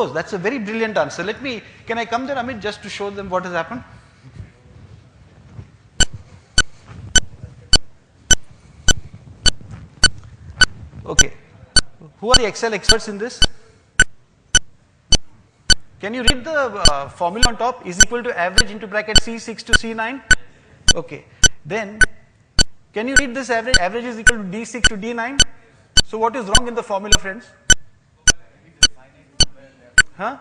course, that's a very brilliant answer. Can I come there, Amit, just to show them what has happened? Okay. Who are the Excel experts in this? Can you read the formula on top? Is equal to average into bracket C6 to C9? Okay. Then, can you read this average? Average is equal to D6 to D9. So what is wrong in the formula, friends? Huh?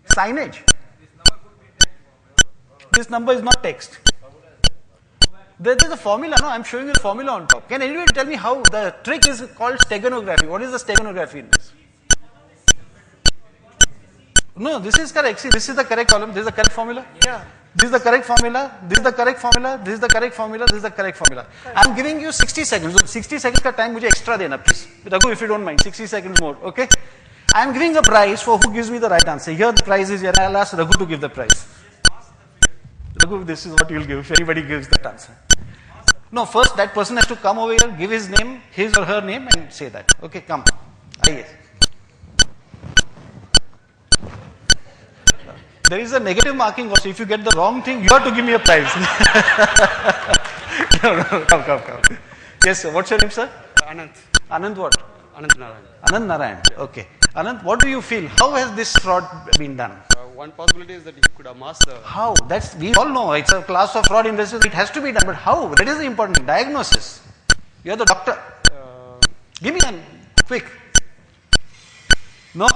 Signage. This number is not text. There is a formula, no? I'm showing you the formula on top. Can anybody tell me how the trick is called steganography? What is the steganography in this? No, this is correct. See, this is the correct column. This is the correct formula. Yeah. This is the correct formula. This is the correct formula. This is the correct formula. This is the correct formula. I'm giving you 60 seconds. So 60 seconds ka time mujhe extra dena, please. Raghu, if you don't mind, 60 seconds more. Okay? I'm giving a prize for who gives me the right answer. Here the prize is here. I'll ask Raghu to give the prize. Raghu, this is what you'll give if anybody gives that answer. No, first that person has to come over here, give his name, his or her name, and say that. Okay, come. Yes. There is a negative marking also. If you get the wrong thing, you have to give me a prize. No, come. Yes, sir. What's your name, sir? Anand. Anand what? Anand Narayan. Anand Narayan. Okay. Anand, what do you feel? How has this fraud been done? One possibility is that he could have masked the... How? We all know it's a class of fraud investors. It has to be done. But how? That is the important thing. Diagnosis. You are the doctor. Give me one. Quick. No?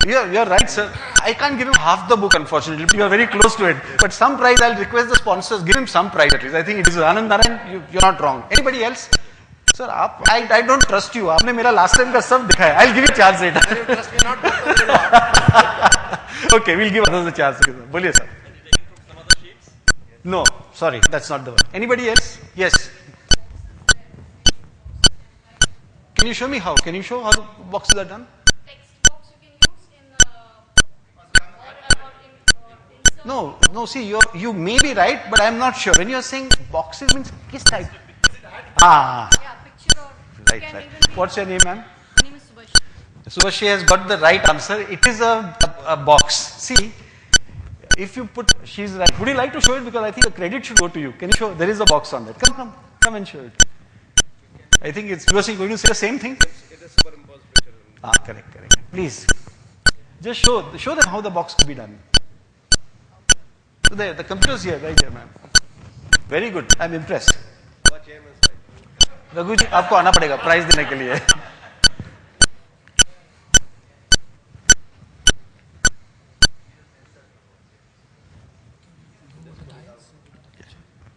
You're right, sir. I can't give him half the book, unfortunately. You are very close to it. But some prize, I'll request the sponsors, give him some prize at least. I think it is Anand Narayan. You're not wrong. Anybody else? Sir, I don't trust you. आपने मेरा last time का सब दिखाया. I'll give you chance later. You trust me not. Okay, we'll give others a chance. बोलिए sir. No, sorry, that's not the one. Anybody else? Yes. Can you show me how? Can you show how the boxes are done? Text box you can use in No. See, you may be right, but I'm not sure. When you're saying boxes means किस type? Ah. Yeah, picture or... Right. What's your name, ma'am? My name is Subhash. Subhashi has got the right answer. It is a box. See, if you put, she's right. Would you like to show it? Because I think the credit should go to you. Can you show? There is a box on that. Come and show it. I think it's, you are going to say the same thing? It is superimposed picture. Correct. Please. Just show them how the box could be done. So there, the computer's here, right there, ma'am. Very good. I'm impressed. What chairman is right? Raghu जी आपको आना पड़ेगा prize देने के लिए.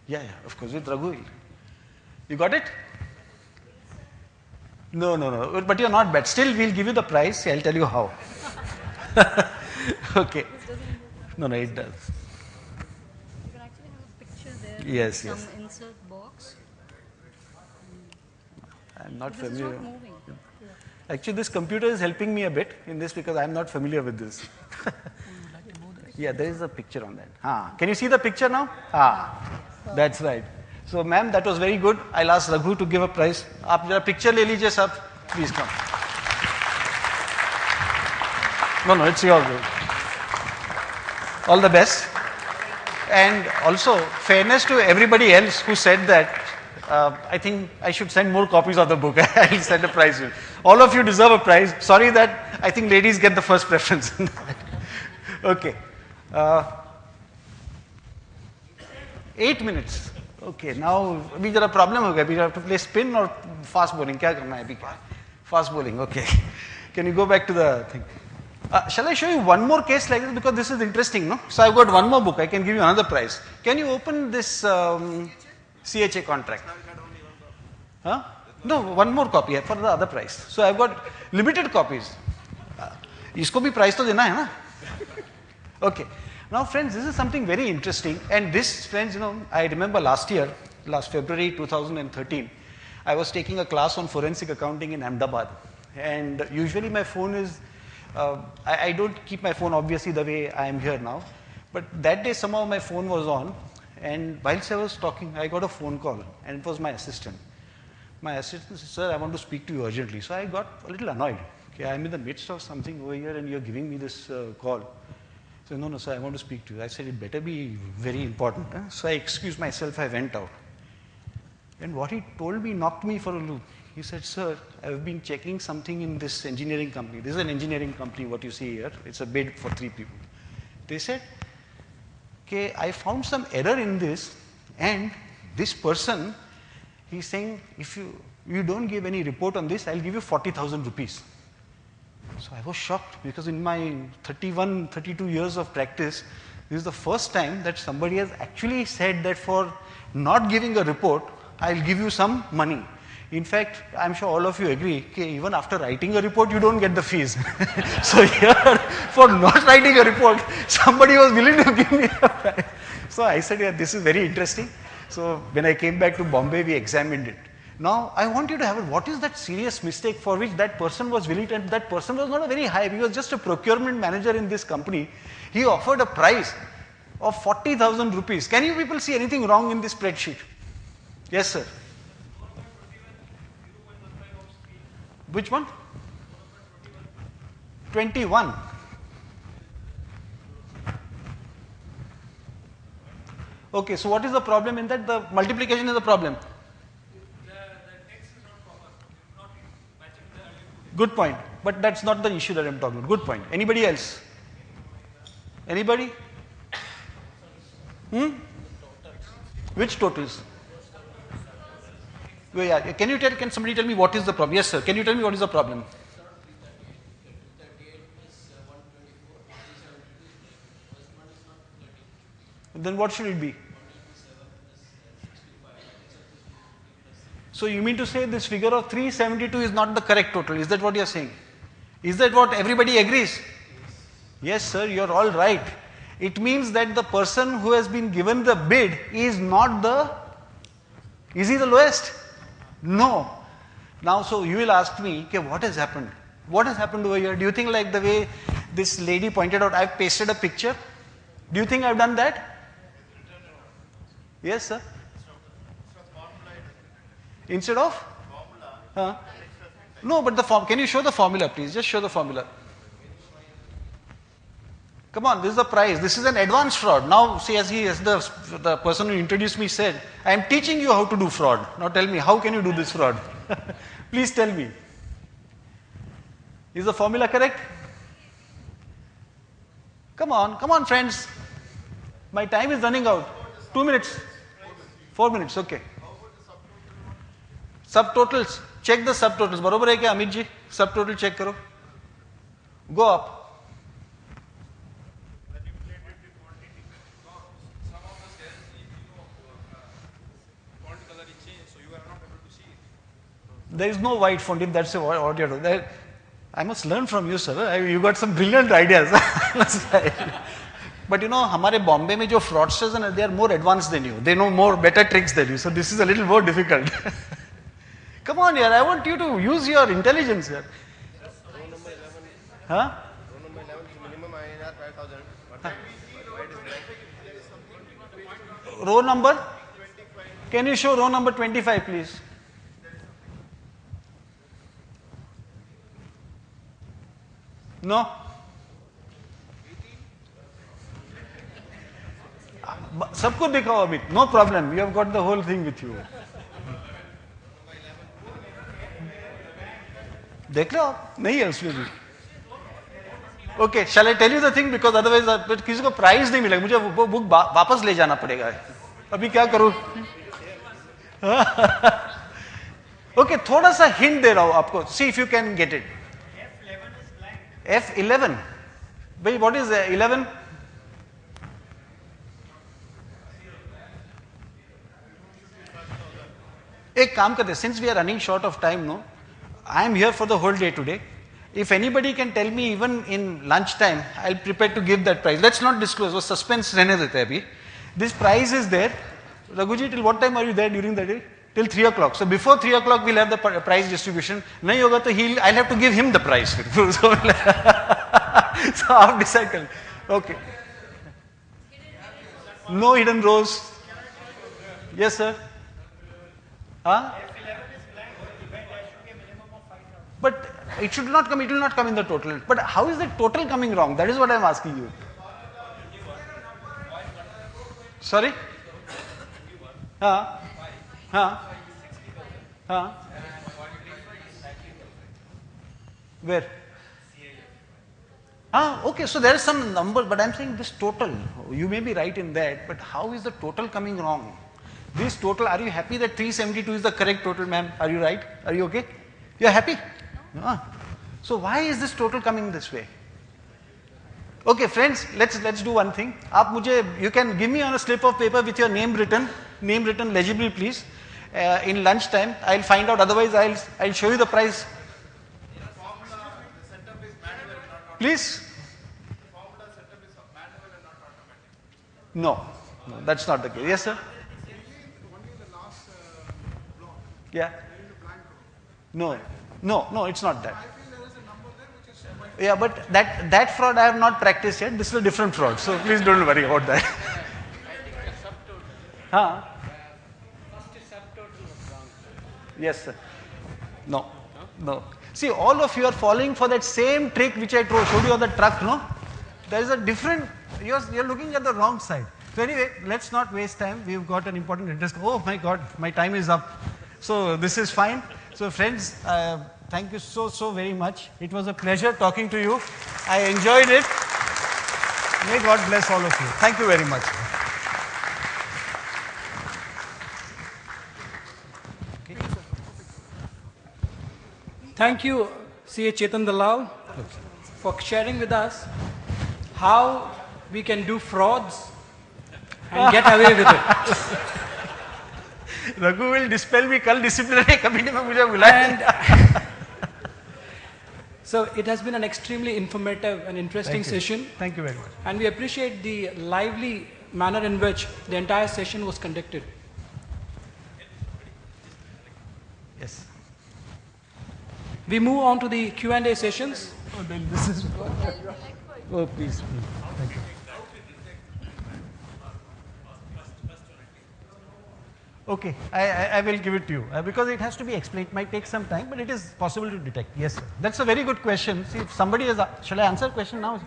Yeah, of course, with Raghu. You got it? No. But you're not bad. Still, we'll give you the prize. I'll tell you how. Okay. No, it does. You can actually have a picture there. Yes. Some insert box. I'm not This is familiar. not moving. Actually, this computer is helping me a bit in this because I'm not familiar with this. Yeah, there is a picture on that. Can you see the picture now? That's right. So, ma'am, that was very good. I'll ask Raghu to give a prize. आप जरा picture ले लीजिए सब. Please come. No, it's your good. All the best. And also, fairness to everybody else who said that, I think I should send more copies of the book. I'll send a prize. All of you deserve a prize. Sorry that I think ladies get the first preference. Okay. 8 minutes. Okay, now अभी जरा problem हो गया. We have to play spin or fast bowling. क्या करना है अभी? Fast bowling. Okay. Can you go back to the thing? Shall I show you one more case like this because this is interesting, no? So I've got one more book. I can give you another prize. Can you open this CHA contract? Huh? No, one more copy for the other prize. So I've got limited copies. इसको भी prize तो देना है ना? Okay. Now, friends, this is something very interesting. And this, friends, I remember last February 2013, I was taking a class on forensic accounting in Ahmedabad. And usually my phone is, I don't keep my phone obviously the way I am here now. But that day somehow my phone was on. And whilst I was talking, I got a phone call. And it was my assistant. My assistant said, sir, I want to speak to you urgently. So I got a little annoyed. Okay, I'm in the midst of something over here and you're giving me this call. So, no, sir, I want to speak to you. I said, it better be very important. Huh? So I excused myself, I went out. And what he told me knocked me for a loop. He said, sir, I've been checking something in this engineering company. This is an engineering company, what you see here. It's a bid for 3 people. They said, okay, I found some error in this, and this person, he's saying, if you don't give any report on this, I'll give you 40,000 rupees. So I was shocked, because in my 31, 32 years of practice, this is the first time that somebody has actually said that for not giving a report, I'll give you some money. In fact, I'm sure all of you agree, okay, even after writing a report, you don't get the fees. So here, for not writing a report, somebody was willing to give me a price. So I said, yeah, this is very interesting. So when I came back to Bombay, we examined it. Now, I want you to have it. What is that serious mistake for which that person was willing to, and that person was not a very high, he was just a procurement manager in this company. He offered a price of 40,000 rupees. Can you people see anything wrong in this spreadsheet? Yes, sir. Which one? 21. Okay, so what is the problem in that? The multiplication is the problem. The text is not proper. Not matching the earlier. Good point. But that's not the issue that I'm talking about. Good point. Anybody else? Anybody? Which totals? Well, yeah. Can somebody tell me what is the problem? Yes, sir. Can you tell me what is the problem? Then what should it be? So you mean to say this figure of 372 is not the correct total? Is that what you are saying? Is that what everybody agrees? Yes, sir, you are all right. It means that the person who has been given the bid is not the... Is he the lowest? No. Now, so you will ask me, okay, what has happened? What has happened over here? Do you think like the way this lady pointed out, I've pasted a picture? Do you think I've done that? Yes, sir. Instead of? Formula. No, but the form. Can you show the formula, please? Just show the formula. Come on, this is the price. This is an advanced fraud. Now, see, as the person who introduced me said, I am teaching you how to do fraud. Now tell me, how can you do this fraud? Please tell me. Is the formula correct? Come on, friends. My time is running out. 2 minutes. 4 minutes, okay. Subtotals. Check the subtotals. बरोबर है क्या Amit ji? Subtotal check करो. Go up. There is no white font if that's what you're doing. I must learn from you, sir. You got some brilliant ideas. But you know, हमारे बॉम्बे में जो fraudsters हैं, they are more advanced than you. They know more better tricks than you. So this is a little more difficult. Come on, here. I want you to use your intelligence here. Row number 11. Huh? Row number 11 is minimum INR 5,000. But wide is blank. Row number? Can you show row number 25, please? No? सबको दिखाओ Amit. No problem. You have got the whole thing with you. देख लो आप. नहीं है उसमें भी. Okay, shall I tell you the thing because otherwise किसी को प्राइज नहीं मिलेगा. मुझे वो बुक वापस ले जाना पड़ेगा. अभी क्या करूं? Okay, थोड़ा सा हिंट दे रहा हूं आपको. See if you can get it. F11. भाई, what is 11? एक काम करते हैं, since we are running short of time, no, I am here for the whole day today. If anybody can tell me even in lunchtime, I'll prepare to give that prize. Let's not disclose. वो suspense रहने देते हैं अभी. This prize is there. Raghuji, till what time are you there during the day? Till 3 o'clock. So before 3 o'clock, we'll have the prize distribution. नहीं होगा तो I'll have to give him the prize. So I've decided. Okay. No hidden rows. Yes, sir. Huh? But It should not come, it will not come in the total. But how is the total coming wrong? That is what I am asking you. Sorry? Huh? Huh? Huh? Where? Ah, okay, so there is some number, but I am saying this total, you may be right in that, but how is the total coming wrong? This total, are you happy that 372 is the correct total, ma'am? Are you right? Are you okay? You are happy? No. Ah. So why is this total coming this way? Okay, friends, let's do one thing. You can give me on a slip of paper with your name written legibly, please. In lunch time, I'll find out. Otherwise, I'll show you the price. Please. No, that's not the case. Yes, sir. Yeah. No, it's not that. Yeah, but that fraud I have not practiced yet. This is a different fraud, so please don't worry about that. Huh? Yes, sir. No. See, all of you are falling for that same trick which I showed you on the truck, no? There is a different, you're looking at the wrong side. So anyway, let's not waste time. We've got an important address. Oh my God, my time is up. So this is fine. So friends, thank you so very much. It was a pleasure talking to you. I enjoyed it. May God bless all of you. Thank you very much. Thank you, CA Chetan Dalal, for sharing with us how we can do frauds and get away with it. Raghu will dispel me. Kal disciplinary committee mein mujhe bulaya. So it has been an extremely informative and interesting session. Thank you very much. And we appreciate the lively manner in which the entire session was conducted. Yes. We move on to the Q&A sessions. Oh, then this is. Oh, please. Thank you. Okay, I will give it to you because it has to be explained. It might take some time, but it is possible to detect. Yes, sir. That's a very good question. See, if somebody has, shall I answer the question now?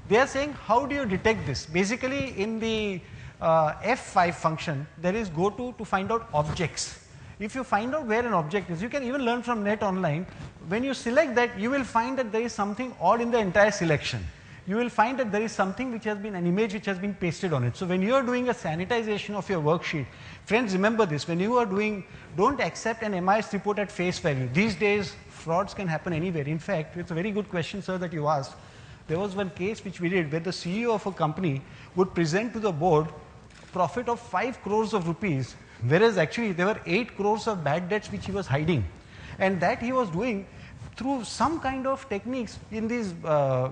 They are saying, how do you detect this? Basically, in the F5 function, there is go to find out objects. If you find out where an object is, you can even learn from net online. When you select that, you will find that there is something odd in the entire selection. You will find that there is something which has been an image which has been pasted on it. So when you are doing a sanitization of your worksheet, friends, remember this, when you are doing, don't accept an MIS report at face value. These days, frauds can happen anywhere. In fact, it's a very good question, sir, that you asked. There was one case which we did where the CEO of a company would present to the board profit of 5 crores of rupees, whereas actually there were 8 crores of bad debts which he was hiding. And that he was doing through some kind of techniques in these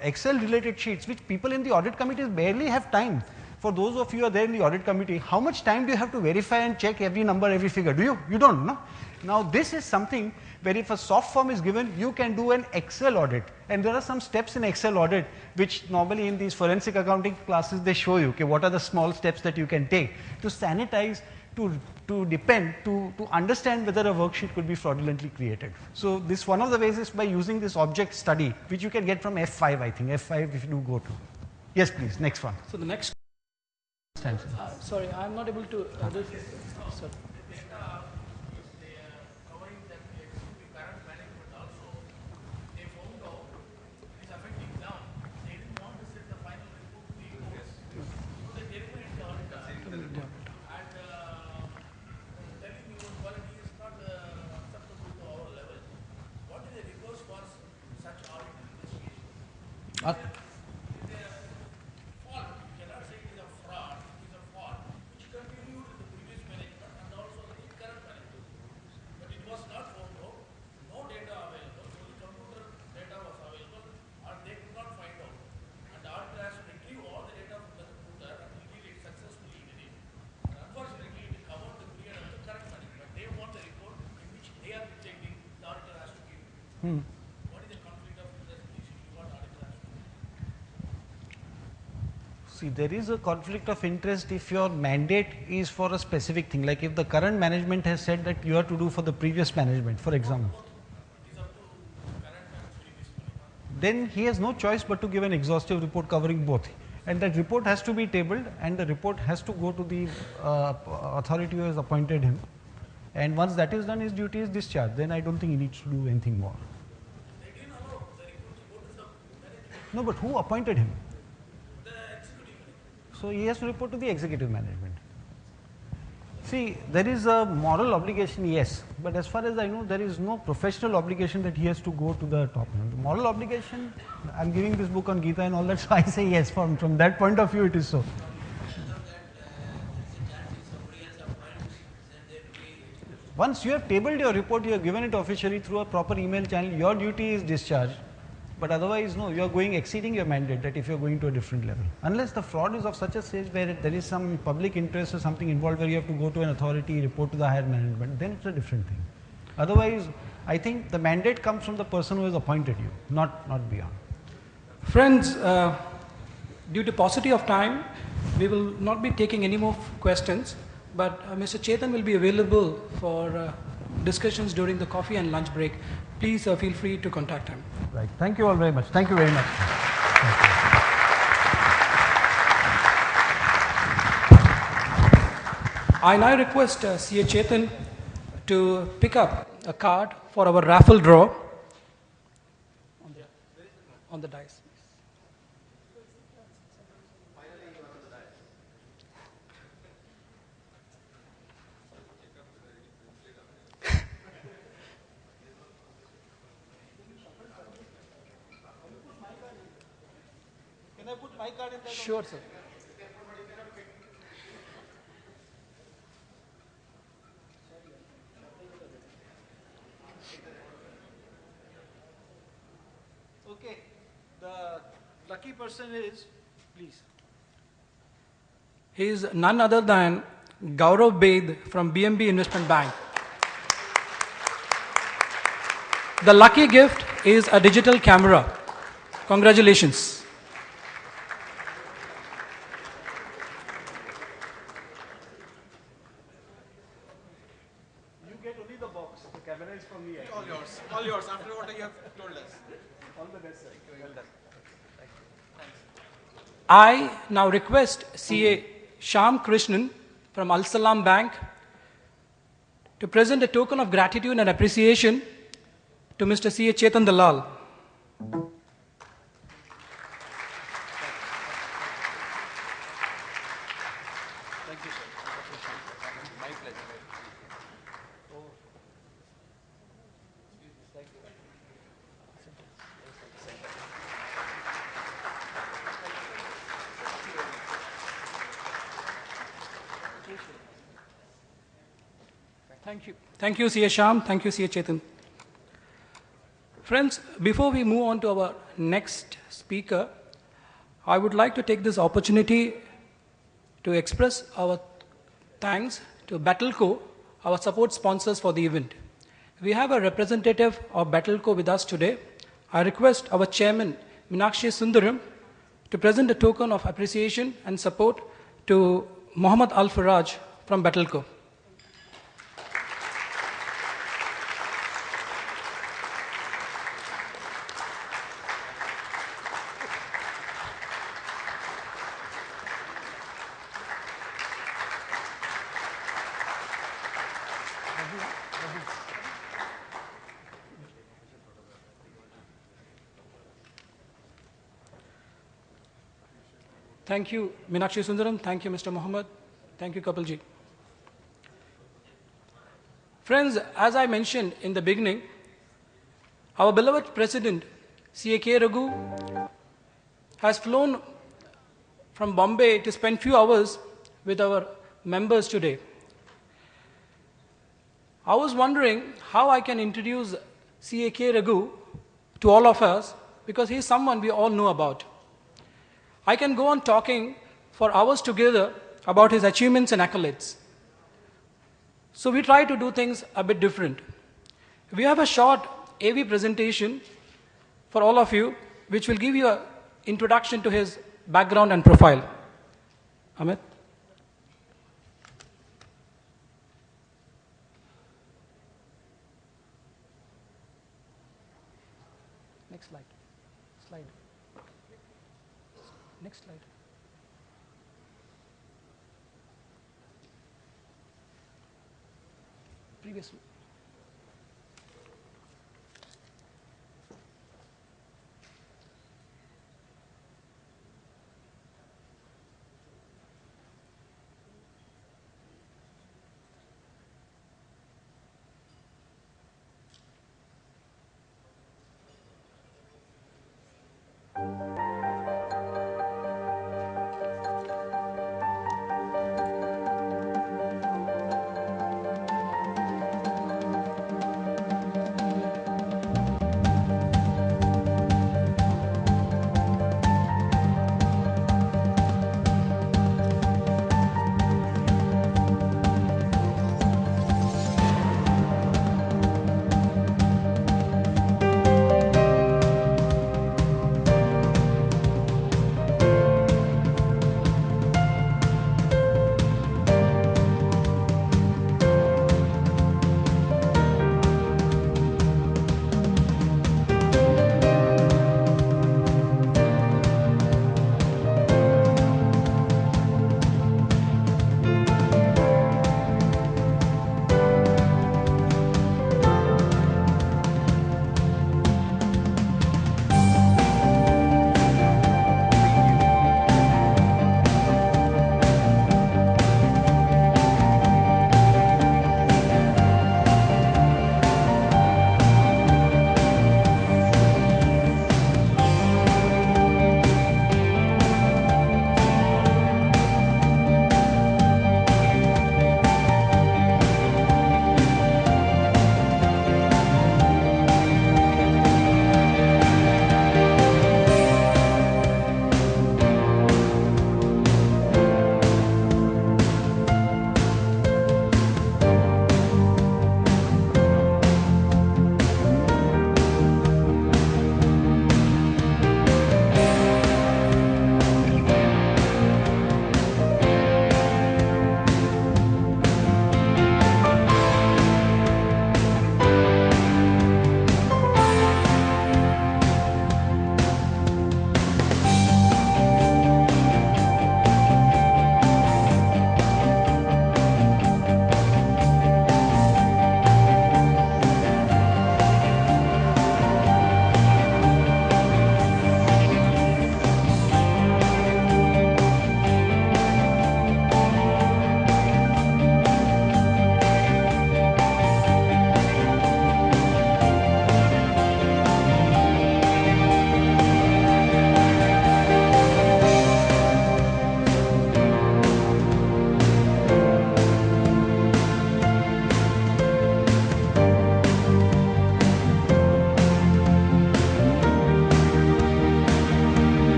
Excel related sheets which people in the audit committees barely have time. For those of you who are there in the audit committee, how much time do you have to verify and check every number, every figure? Do you? You don't, no? Now this is something where if a soft form is given, you can do an Excel audit. And there are some steps in Excel audit which normally in these forensic accounting classes they show you, okay, what are the small steps that you can take to sanitize, to understand whether a worksheet could be fraudulently created. So this one of the ways is by using this object study, which you can get from F5, I think, F5 if you do go to. Yes, please, next one. So the next, sorry, I'm not able to, sorry. What is the conflict of interest issue? What article has to See, there is a conflict of interest if your mandate is for a specific thing, like if the current management has said that you have to do for the previous management, for example. It is up to current then he has no choice but to give an exhaustive report covering both. And that report has to be tabled, and the report has to go to the authority who has appointed him. And once that is done, his duty is discharged. Then I don't think he needs to do anything more. No, but who appointed him? So he has to report to the executive management. See, there is a moral obligation, yes, but as far as I know, there is no professional obligation that he has to go to the top. The moral obligation, I am giving this book on Gita and all that, so I say yes, from that point of view it is so. Once you have tabled your report, you have given it officially through a proper email channel, your duty is discharged. But otherwise, no, you are going exceeding your mandate that if you are going to a different level. Unless the fraud is of such a stage where there is some public interest or something involved where you have to go to an authority, report to the higher management, then it's a different thing. Otherwise, I think the mandate comes from the person who has appointed you, not beyond. Friends, due to paucity of time, we will not be taking any more questions, but Mr. Chetan will be available for discussions during the coffee and lunch break. Please feel free to contact him. Right. Thank you all very much. Thank you very much. I now request CA Chetan to pick up a card for our raffle draw on the dice. Can I put my card in that? Sure, sir. Okay. The lucky person is, please. He is none other than Gaurav Bed from BMB Investment Bank. The lucky gift is a digital camera. Congratulations. You get only the box. The camera is from me. All yours. All yours after what you have told us. All the best, sir. Well done. I now request CA Shyam Krishnan from Al Salam Bank to present a token of gratitude and appreciation to Mr. CA Chetan Dalal. Thank you, sir. My pleasure. Thank you. Thank you, CA Shyam. Thank you, CA Chetan. Friends, before we move on to our next speaker, I would like to take this opportunity to express our thanks to Battleco, our support sponsors for the event. We have a representative of Battleco with us today. I request our chairman, Meenakshi Sundaram, to present a token of appreciation and support to Mohammad Al Faraj from Battleco. Thank you, Meenakshi Sundaram. Thank you, Mr. Mohammed. Thank you, Kapilji. Friends, as I mentioned in the beginning, our beloved President CA Raghu has flown from Bombay to spend few hours with our members today. I was wondering how I can introduce CA Raghu to all of us because he is someone we all know about. I can go on talking for hours together about his achievements and accolades. So we try to do things a bit different. We have a short AV presentation for all of you, which will give you an introduction to his background and profile. Amit? Next slide. Next slide. Previous.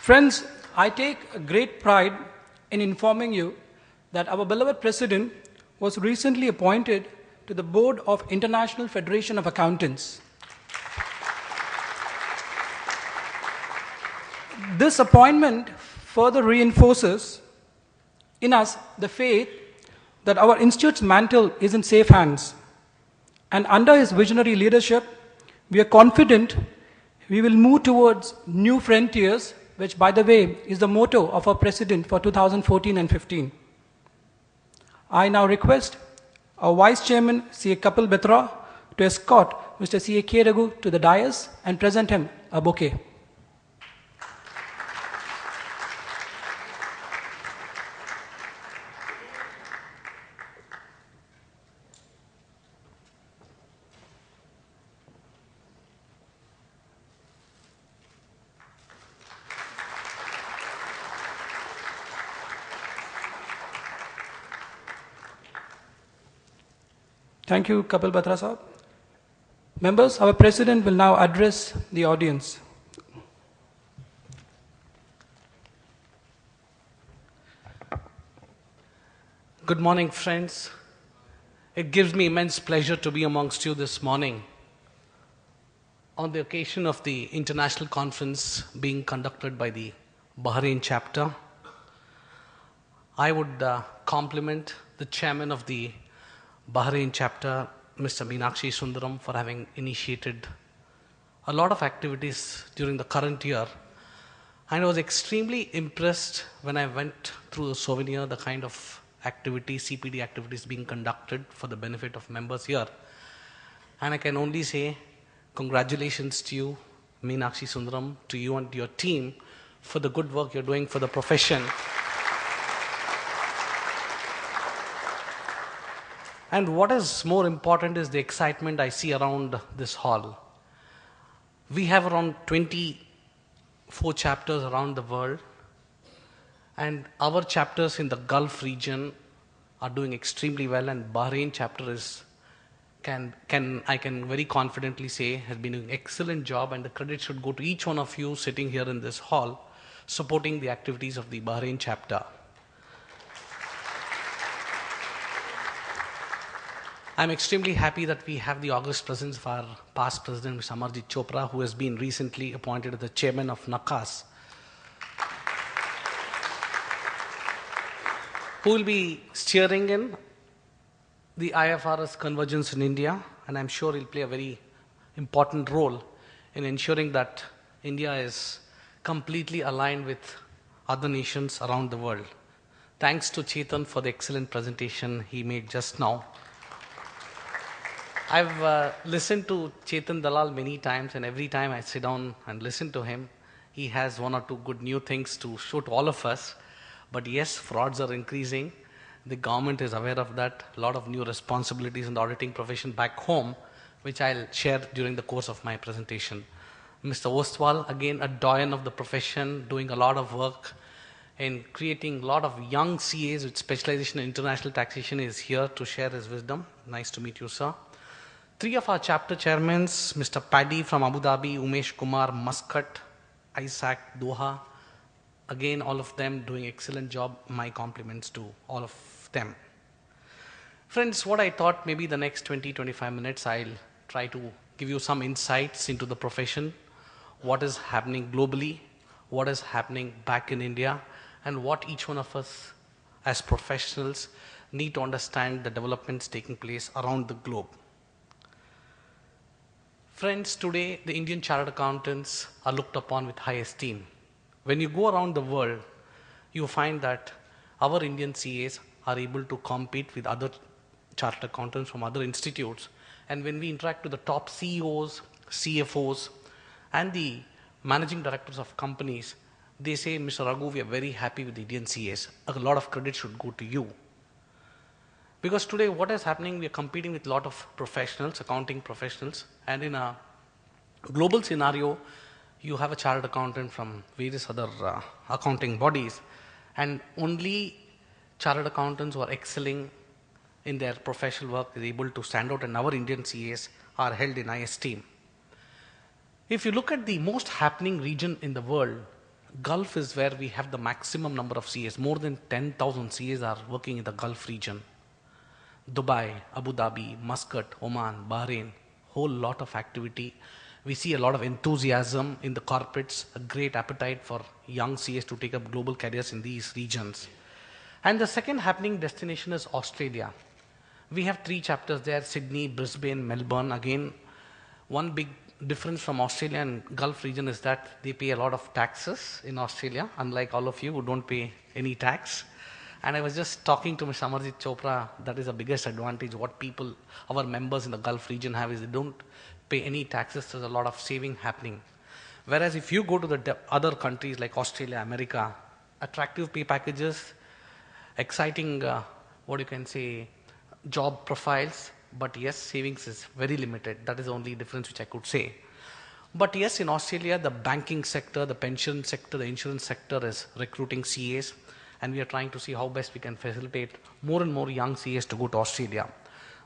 Friends, I take a great pride in informing you that our beloved President was recently appointed to the Board of International Federation of Accountants. This appointment further reinforces in us the faith that our institute's mantle is in safe hands. And under his visionary leadership, we are confident we will move towards new frontiers, which, by the way, is the motto of our president for 2014 and 15. I now request our Vice Chairman, CA Kapil Batra, to escort Mr. CA Raghu to the dais and present him a bouquet. Thank you, Kapil Batra Sahab. Members, our President will now address the audience. Good morning, friends. It gives me immense pleasure to be amongst you this morning on the occasion of the international conference being conducted by the Bahrain chapter. I would compliment the chairman of the Bahrain chapter, Mr. Meenakshi Sundaram, for having initiated a lot of activities during the current year. And I was extremely impressed when I went through the souvenir, the kind of activities, CPD activities being conducted for the benefit of members here. And I can only say congratulations to you, Meenakshi Sundaram, to you and your team for the good work you're doing for the profession. And what is more important is the excitement I see around this hall. We have around 24 chapters around the world, and our chapters in the Gulf region are doing extremely well, and Bahrain chapter is, I can very confidently say, has been doing an excellent job, and the credit should go to each one of you sitting here in this hall supporting the activities of the Bahrain chapter. I'm extremely happy that we have the august presence of our past president, Mr. Amarjit Chopra, who has been recently appointed as the chairman of NACAS, who will be steering in the IFRS convergence in India, and I'm sure he'll play a very important role in ensuring that India is completely aligned with other nations around the world. Thanks to Chetan for the excellent presentation he made just now. I've listened to Chetan Dalal many times, and every time I sit down and listen to him, he has one or two good new things to show to all of us. But yes, frauds are increasing. The government is aware of that. A lot of new responsibilities in the auditing profession back home, which I'll share during the course of my presentation. Mr. Ostwal, again a doyen of the profession, doing a lot of work in creating a lot of young CAs with specialization in international taxation, is here to share his wisdom. Nice to meet you, sir. Three of our chapter chairmen, Mr. Paddy from Abu Dhabi, Umesh Kumar, Muscat, ISAC, Doha. Again, all of them doing excellent job. My compliments to all of them. Friends, what I thought maybe the next 20-25 minutes, I'll try to give you some insights into the profession, what is happening globally, what is happening back in India, and what each one of us as professionals need to understand the developments taking place around the globe. Friends, today the Indian chartered accountants are looked upon with high esteem. When you go around the world, you find that our Indian CAs are able to compete with other chartered accountants from other institutes. And when we interact with the top CEOs, CFOs, and the managing directors of companies, they say, Mr. Raghu, we are very happy with the Indian CAs. A lot of credit should go to you. Because today what is happening, we are competing with a lot of professionals, accounting professionals, and in a global scenario, you have a chartered accountant from various other accounting bodies, and only chartered accountants who are excelling in their professional work is able to stand out, and our Indian CAs are held in high esteem. If you look at the most happening region in the world, Gulf is where we have the maximum number of CAs. More than 10,000 CAs are working in the Gulf region. Dubai, Abu Dhabi, Muscat, Oman, Bahrain, whole lot of activity. We see a lot of enthusiasm in the corporates, a great appetite for young CAs to take up global careers in these regions. And the second happening destination is Australia. We have 3 chapters there, Sydney, Brisbane, Melbourne. Again, one big difference from Australia and Gulf region is that they pay a lot of taxes in Australia, unlike all of you who don't pay any tax. And I was just talking to Mr. Amarjit Chopra, that is the biggest advantage what people, our members in the Gulf region have, is they don't pay any taxes. There's a lot of saving happening. Whereas if you go to the other countries like Australia, America, attractive pay packages, exciting, what you can say, job profiles, but yes, savings is very limited. That is the only difference which I could say. But yes, in Australia, the banking sector, the pension sector, the insurance sector is recruiting CAs, and we are trying to see how best we can facilitate more and more young CAs to go to Australia.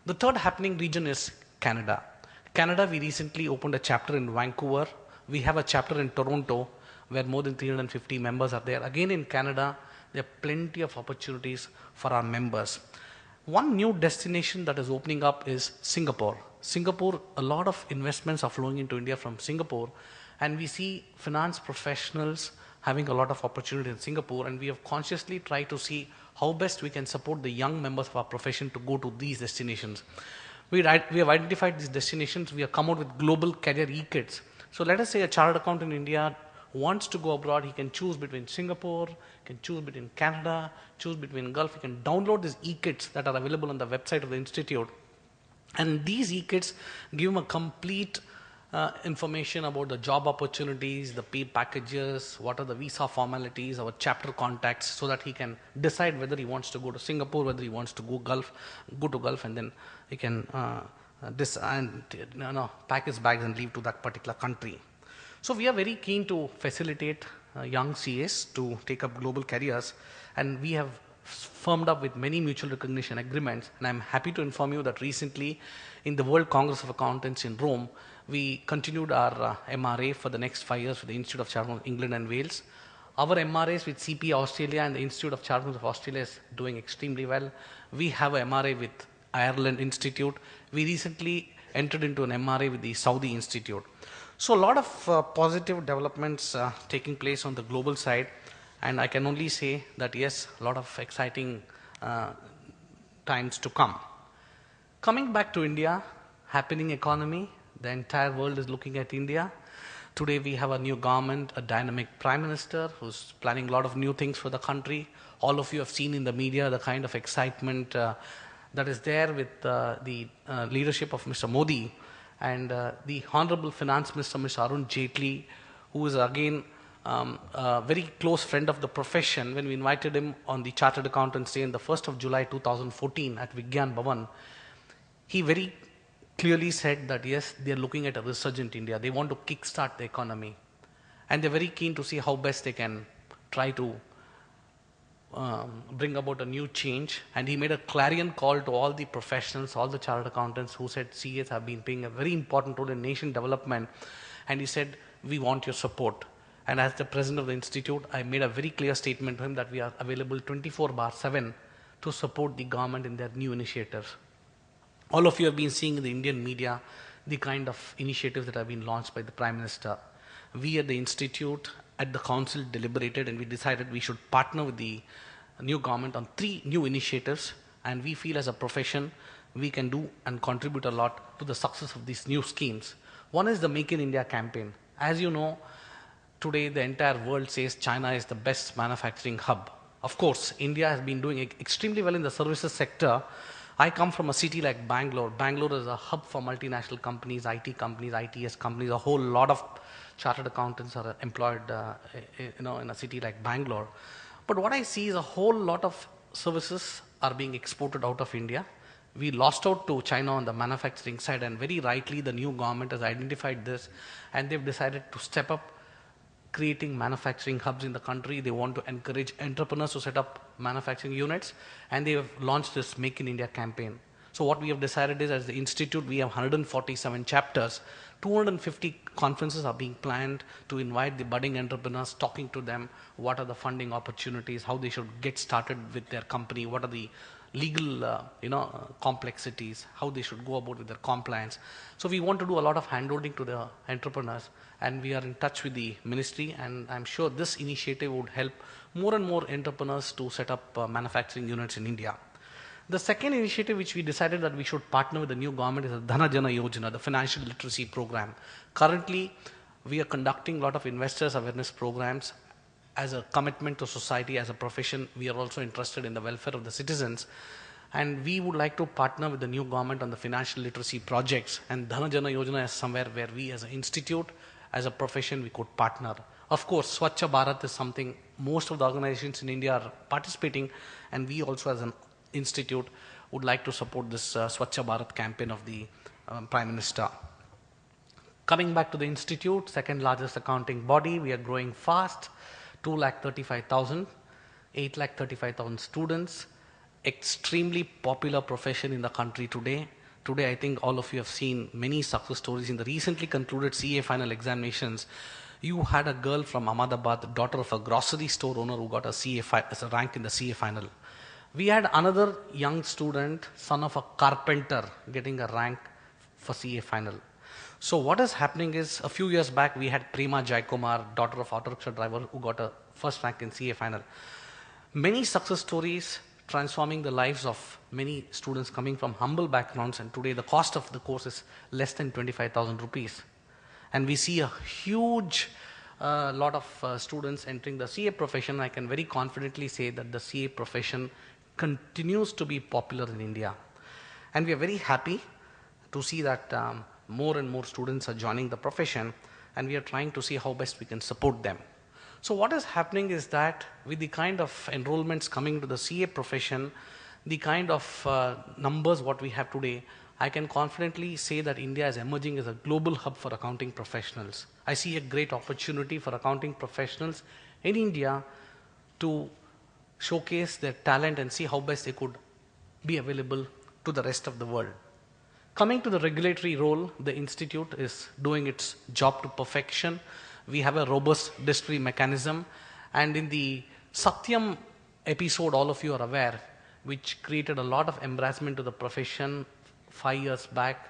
The third happening region is Canada. Canada, we recently opened a chapter in Vancouver. We have a chapter in Toronto where more than 350 members are there. Again in Canada, There are plenty of opportunities for our members. One new destination that is opening up is Singapore. Singapore, a lot of investments are flowing into India from Singapore, and we see finance professionals having a lot of opportunity in Singapore, and we have consciously tried to see how best we can support the young members of our profession to go to these destinations. We have identified these destinations. We have come out with global career e-kits. So let us say a chartered accountant in India wants to go abroad. He can choose between Singapore, can choose between Canada, choose between Gulf. He can download these e-kits that are available on the website of the institute. And these e-kits give him a complete information about the job opportunities, the pay packages, what are the visa formalities, our chapter contacts, so that he can decide whether he wants to go to Singapore, whether he wants to go to Gulf, and then he can pack his bags and leave to that particular country. So we are very keen to facilitate young CAs to take up global careers, and we have firmed up with many mutual recognition agreements. And I'm happy to inform you that recently in the World Congress of Accountants in Rome, we continued our MRA for the next 5 years with the Institute of Chartered of England and Wales. Our MRAs with CP Australia and the Institute of Chartered of Australia is doing extremely well. We have a MRA with Ireland Institute. We recently entered into an MRA with the Saudi Institute. So a lot of positive developments taking place on the global side, and I can only say that yes, a lot of exciting times to come. Coming back to India, happening economy, the entire world is looking at India. Today we have a new government, a dynamic prime minister who's planning a lot of new things for the country. All of you have seen in the media the kind of excitement that is there with the leadership of Mr. Modi and the Honorable Finance Minister, Mr. Arun Jaitley, who is again a very close friend of the profession. When we invited him on the Chartered Accountants Day on the 1st of July 2014 at Vigyan Bhavan, he very clearly said that yes, they are looking at a resurgent India. They want to kickstart the economy, and they're very keen to see how best they can try to bring about a new change. And he made a clarion call to all the professionals, all the chartered accountants who said CAs have been playing a very important role in nation development, and he said, we want your support. And as the president of the institute, I made a very clear statement to him that we are available 24/7 to support the government in their new initiatives. All of you have been seeing in the Indian media the kind of initiatives that have been launched by the Prime Minister. We at the institute, at the council, deliberated and we decided we should partner with the new government on 3 new initiatives, and we feel as a profession we can do and contribute a lot to the success of these new schemes. One is the Make in India campaign. As you know, today the entire world says China is the best manufacturing hub. Of course, India has been doing extremely well in the services sector. I come from a city like Bangalore. Bangalore is a hub for multinational companies, IT companies, ITS companies. A whole lot of chartered accountants are employed in a city like Bangalore. But what I see is a whole lot of services are being exported out of India. We lost out to China on the manufacturing side, and very rightly the new government has identified this, and they've decided to step up creating manufacturing hubs in the country. They want to encourage entrepreneurs to set up manufacturing units, and they have launched this Make in India campaign. So what we have decided is, as the institute, we have 147 chapters, 250 conferences are being planned to invite the budding entrepreneurs, talking to them what are the funding opportunities, how they should get started with their company, what are the legal complexities, how they should go about with their compliance. So we want to do a lot of handholding to the entrepreneurs, and we are in touch with the ministry, and I'm sure this initiative would help more and more entrepreneurs to set up manufacturing units in India. The second initiative which we decided that we should partner with the new government is the Dhana Jana Yojana, the financial literacy program. Currently, we are conducting a lot of investors awareness programs. As a commitment to society, as a profession, we are also interested in the welfare of the citizens. And we would like to partner with the new government on the financial literacy projects. And Dhana Jana Yojana is somewhere where we as an institute, as a profession, we could partner. Of course, Swachh Bharat is something most of the organizations in India are participating, and we also as an institute would like to support this Swachh Bharat campaign of the Prime Minister. Coming back to the institute, second largest accounting body, we are growing fast. 235,000, 835,000 students, extremely popular profession in the country today. Today, I think all of you have seen many success stories in the recently concluded CA final examinations. You had a girl from Ahmedabad, daughter of a grocery store owner, who got a rank in the CA final. We had another young student, son of a carpenter, getting a rank for CA final. So what is happening is, a few years back, we had Prema Jaikumar, daughter of auto rickshaw driver, who got a first rank in CA final. Many success stories transforming the lives of many students coming from humble backgrounds, and today the cost of the course is less than 25,000 rupees. And we see a huge lot of students entering the CA profession. I can very confidently say that the CA profession continues to be popular in India. And we are very happy to see that more and more students are joining the profession, and we are trying to see how best we can support them. So what is happening is that with the kind of enrollments coming to the CA profession, the kind of numbers what we have today, I can confidently say that India is emerging as a global hub for accounting professionals. I see a great opportunity for accounting professionals in India to showcase their talent and see how best they could be available to the rest of the world. Coming to the regulatory role, the institute is doing its job to perfection. We have a robust disciplinary mechanism, and in the Satyam episode, all of you are aware, which created a lot of embarrassment to the profession 5 years back,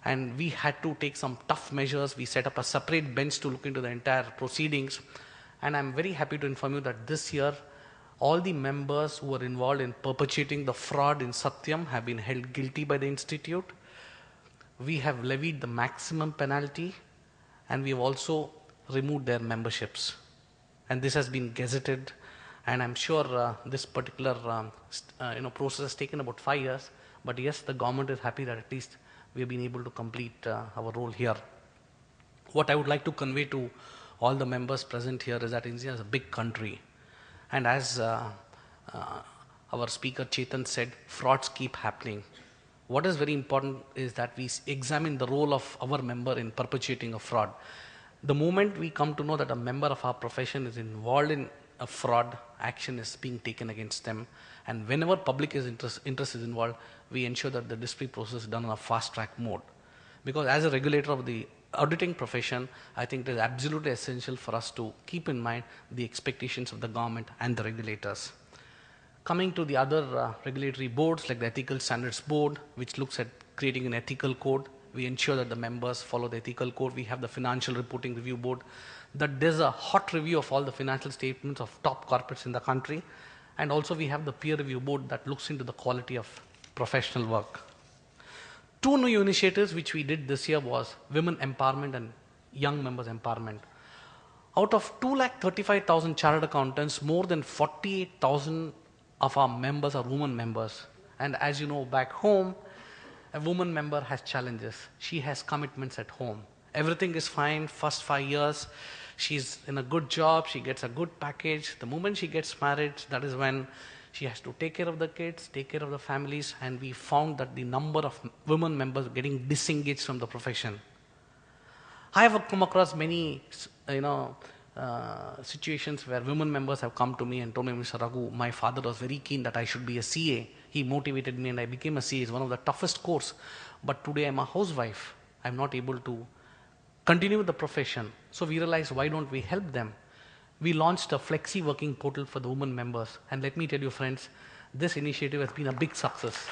and we had to take some tough measures. We set up a separate bench to look into the entire proceedings, and I'm very happy to inform you that this year, all the members who were involved in perpetuating the fraud in Satyam have been held guilty by the institute. We have levied the maximum penalty, and we have also removed their memberships. And this has been gazetted, and I'm sure this particular process has taken about 5 years. But yes, the government is happy that at least we have been able to complete our role here. What I would like to convey to all the members present here is that India is a big country. And as our speaker Chetan said, frauds keep happening. What is very important is that we examine the role of our member in perpetuating a fraud. The moment we come to know that a member of our profession is involved in a fraud, action is being taken against them. And whenever public interest is involved, we ensure that the disciplinary process is done on a fast track mode. Because as a regulator of the auditing profession, I think it is absolutely essential for us to keep in mind the expectations of the government and the regulators. Coming to the other regulatory boards like the Ethical Standards Board, which looks at creating an ethical code, we ensure that the members follow the ethical code. We have the Financial Reporting Review Board that does a hot review of all the financial statements of top corporates in the country. And also we have the Peer Review Board that looks into the quality of professional work. 2 new initiatives which we did this year was women empowerment and young members empowerment. Out of 235,000 chartered accountants, more than 48,000 of our members are women members. And as you know, back home, a woman member has challenges. She has commitments at home. Everything is fine. First 5 years, she's in a good job. She gets a good package. The moment she gets married, that is when she has to take care of the kids, take care of the families. And we found that the number of women members getting disengaged from the profession. I have come across many, situations where women members have come to me and told me, Mr. Raghu, my father was very keen that I should be a CA. He motivated me and I became a CA. It's one of the toughest course. But today I'm a housewife. I'm not able to continue with the profession. So we realized, why don't we help them? We launched a flexi working portal for the women members. And let me tell you, friends, this initiative has been a big success.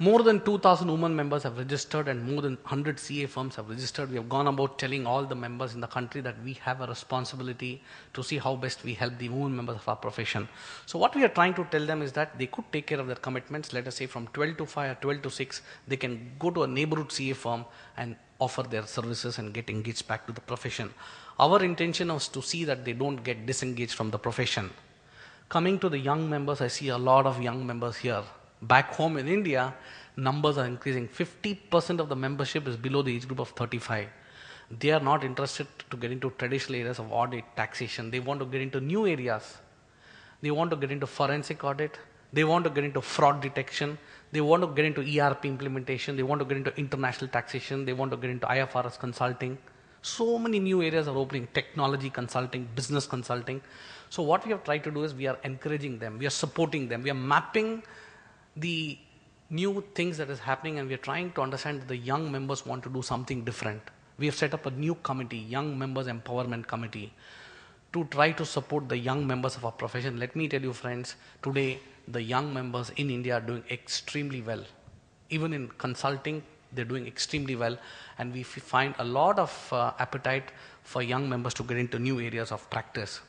More than 2,000 women members have registered and more than 100 CA firms have registered. We have gone about telling all the members in the country that we have a responsibility to see how best we help the women members of our profession. So what we are trying to tell them is that they could take care of their commitments. Let us say from 12 to 5 or 12 to 6, they can go to a neighborhood CA firm and offer their services and get engaged back to the profession. Our intention was to see that they don't get disengaged from the profession. Coming to the young members, I see a lot of young members here. Back home in India, numbers are increasing. 50% of the membership is below the age group of 35. They are not interested to get into traditional areas of audit, taxation. They want to get into new areas. They want to get into forensic audit. They want to get into fraud detection. They want to get into ERP implementation. They want to get into international taxation. They want to get into IFRS consulting. So many new areas are opening. Technology consulting, business consulting. So what we have tried to do is we are encouraging them. We are supporting them. We are mapping the new things that is happening, and we are trying to understand that the young members want to do something different. We have set up a new committee, Young Members Empowerment Committee, to try to support the young members of our profession. Let me tell you, friends, today the young members in India are doing extremely well. Even in consulting, they're doing extremely well, and we find a lot of appetite for young members to get into new areas of practice.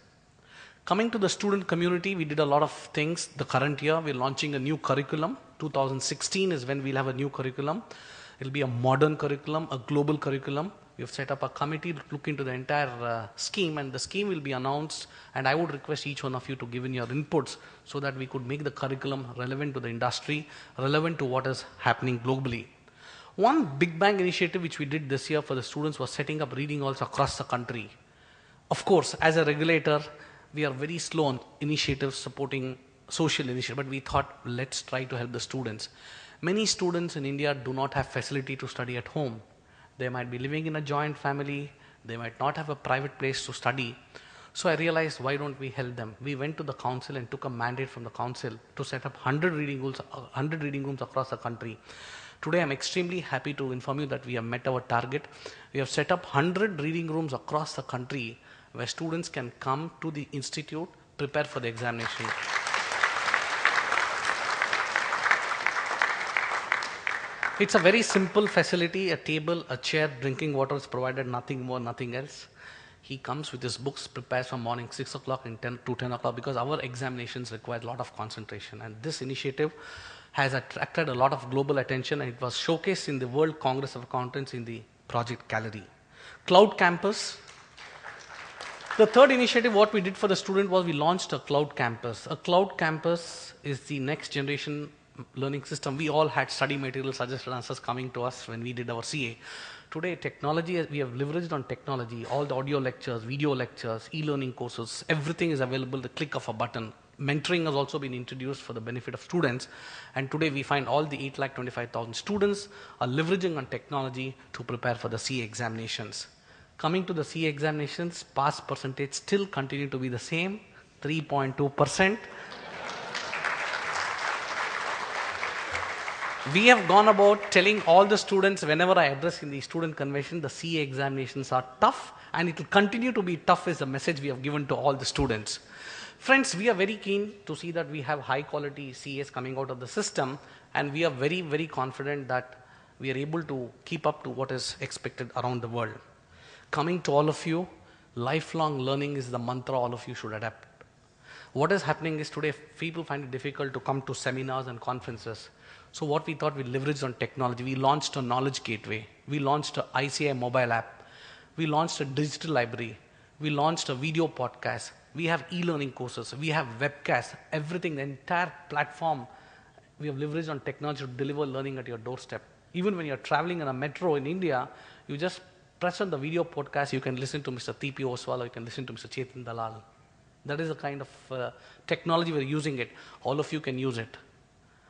Coming to the student community, we did a lot of things. The current year, we're launching a new curriculum. 2016 is when we'll have a new curriculum. It'll be a modern curriculum, a global curriculum. We've set up a committee to look into the entire scheme, and the scheme will be announced, and I would request each one of you to give in your inputs so that we could make the curriculum relevant to the industry, relevant to what is happening globally. One big bang initiative which we did this year for the students was setting up reading halls across the country. Of course, as a regulator, we are very slow on initiatives supporting social initiatives, but we thought, let's try to help the students. Many students in India do not have facility to study at home. They might be living in a joint family. They might not have a private place to study. So I realized, why don't we help them? We went to the council and took a mandate from the council to set up 100 reading rooms across the country. Today, I'm extremely happy to inform you that we have met our target. We have set up 100 reading rooms across the country where students can come to the institute, prepare for the examination. It's a very simple facility, a table, a chair, drinking water is provided, nothing more, nothing else. He comes with his books, prepares from morning 6 o'clock and 10 to 10 o'clock, because our examinations require a lot of concentration. And this initiative has attracted a lot of global attention, and it was showcased in the World Congress of Accountants in the project gallery. Cloud Campus. The third initiative, what we did for the student was we launched a Cloud Campus. A Cloud Campus is the next generation learning system. We all had study material, suggested answers coming to us when we did our CA. Today, technology, we have leveraged on technology. All the audio lectures, video lectures, e-learning courses, everything is available at the click of a button. Mentoring has also been introduced for the benefit of students. And today, we find all the 8,25,000 students are leveraging on technology to prepare for the CA examinations. Coming to the CA examinations, pass percentage still continue to be the same, 3.2%. We have gone about telling all the students, whenever I address in the student convention, the CA examinations are tough, and it will continue to be tough is the message we have given to all the students. Friends, we are very keen to see that we have high quality CAs coming out of the system, and we are very, very confident that we are able to keep up to what is expected around the world. Coming to all of you, lifelong learning is the mantra all of you should adapt. What is happening is today, people find it difficult to come to seminars and conferences. So what we thought, we leveraged on technology. We launched a knowledge gateway. We launched an ICAI mobile app. We launched a digital library. We launched a video podcast. We have e-learning courses. We have webcasts. Everything, the entire platform, we have leveraged on technology to deliver learning at your doorstep. Even when you're traveling in a metro in India, you just press on the video podcast. You can listen to Mr. T.P. Oswal, or you can listen to Mr. Chetan Dalal. That is the kind of technology we're using it. All of you can use it.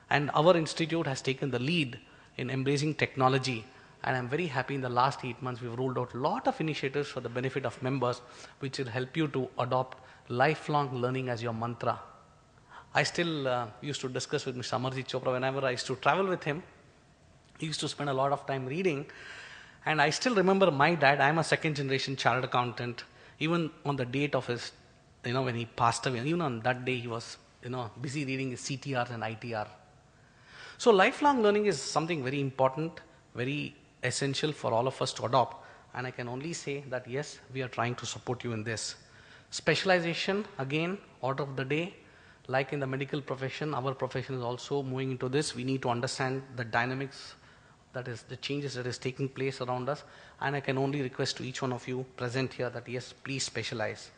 And our institute has taken the lead in embracing technology. And I'm very happy in the last 8 months, we've rolled out a lot of initiatives for the benefit of members, which will help you to adopt lifelong learning as your mantra. I still used to discuss with Mr. Amarjit Chopra whenever I used to travel with him. He used to spend a lot of time reading. And I still remember my dad, I'm a second generation chartered accountant. Even on the date of his, when he passed away, even on that day he was, busy reading his CTRs and ITR. So lifelong learning is something very important, very essential for all of us to adopt. And I can only say that yes, we are trying to support you in this. Specialization, again, order of the day. Like in the medical profession, our profession is also moving into this. We need to understand the dynamics, that is the changes that is taking place around us. And I can only request to each one of you present here that yes, please specialize.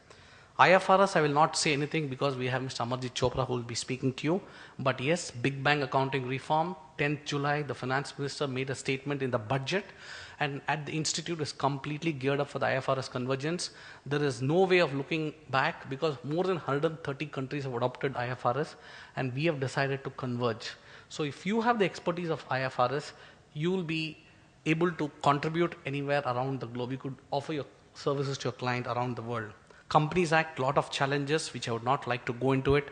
IFRS, I will not say anything because we have Mr. Amarjit Chopra who will be speaking to you. But yes, Big Bang accounting reform, 10th July, the finance minister made a statement in the budget, and at the institute is completely geared up for the IFRS convergence. There is no way of looking back because more than 130 countries have adopted IFRS, and we have decided to converge. So if you have the expertise of IFRS, you will be able to contribute anywhere around the globe. You could offer your services to your client around the world. Companies Act, lot of challenges which I would not like to go into it.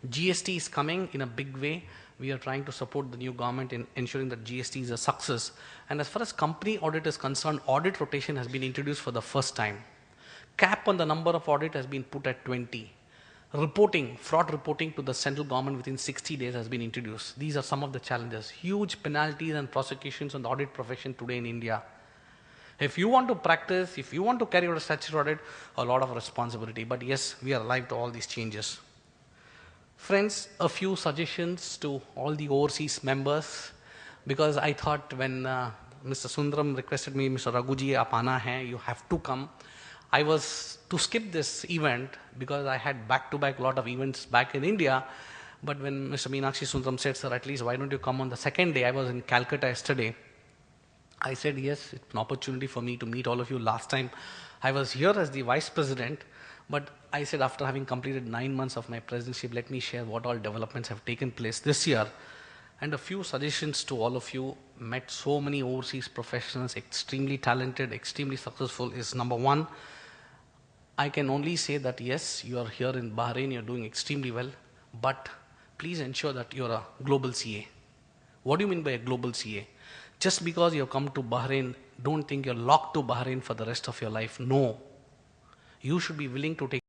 GST is coming in a big way. We are trying to support the new government in ensuring that GST is a success. And as far as company audit is concerned, audit rotation has been introduced for the first time. Cap on the number of audit has been put at 20. Reporting, fraud reporting to the central government within 60 days has been introduced. These are some of the challenges. Huge penalties and prosecutions on the audit profession today in India. If you want to practice, if you want to carry out a statutory audit, a lot of responsibility. But yes, we are alive to all these changes. Friends, a few suggestions to all the overseas members, because I thought when Mr. Sundaram requested me, Mr. Raghuji, aap aana hai, you have to come. I was to skip this event because I had back-to-back lot of events back in India. But when Mr. Meenakshi Sundaram said, sir, at least why don't you come on the second day? I was in Calcutta yesterday. I said, yes, it's an opportunity for me to meet all of you. Last time I was here as the Vice President, but I said after having completed 9 months of my presidency, let me share what all developments have taken place this year. And a few suggestions to all of you. Met so many overseas professionals, extremely talented, extremely successful, is number one. I can only say that yes, you are here in Bahrain, you're doing extremely well, but please ensure that you're a global CA. What do you mean by a global CA? Just because you have come to Bahrain, don't think you're locked to Bahrain for the rest of your life. No. You should be willing to take